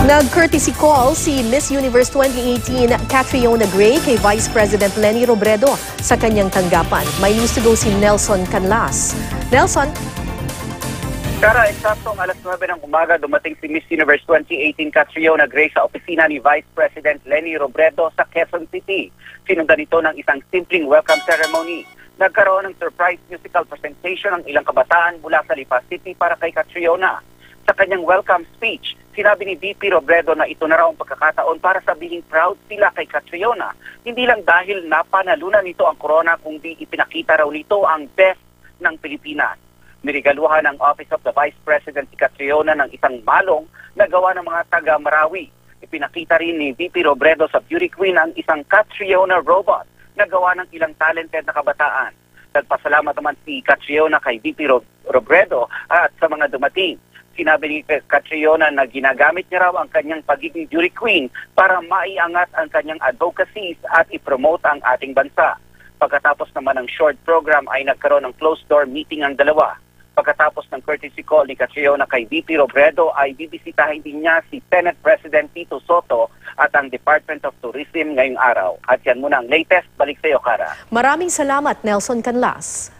Nag-courtesy call si Miss Universe 2018 Catriona Gray kay Vice President Leni Robredo sa kanyang tanggapan. May news to go si Nelson Canlas. Nelson? Kara, eksaktong alas 9 ng umaga dumating si Miss Universe 2018 Catriona Gray sa opisina ni Vice President Leni Robredo sa Quezon City. Sinundan ito ng isang simpleng welcome ceremony. Nagkaroon ng surprise musical presentation ng ilang kabataan mula sa Lipa City para kay Catriona. Sa kanyang welcome speech, sinabi ni VP Robredo na ito na raw ang pagkakataon para sabihing proud sila kay Catriona. Hindi lang dahil napanalunan nito ang corona, kundi ipinakita raw nito ang best ng Pilipinas. Nirigaluhan ng Office of the Vice President si Catriona ng isang malong na gawa ng mga taga-Marawi. Ipinakita rin ni VP Robredo sa Beauty Queen ang isang Catriona robot na gawa ng ilang talented na kabataan. Nagpasalamat naman si Catriona kay VP Robredo at sa mga dumating. Sinabi ni Catriona na ginagamit niya raw ang kanyang pagiging beauty queen para maiangat ang kanyang advocacies at ipromote ang ating bansa. Pagkatapos naman ng short program ay nagkaroon ng closed-door meeting ang dalawa. Pagkatapos ng courtesy call ni Catriona kay VP Robredo ay bibisitahin din niya si Senate President Tito Soto at ang Department of Tourism ngayong araw. At yan muna ang latest. Balik sa iyo, Kara. Maraming salamat, Nelson Canlas.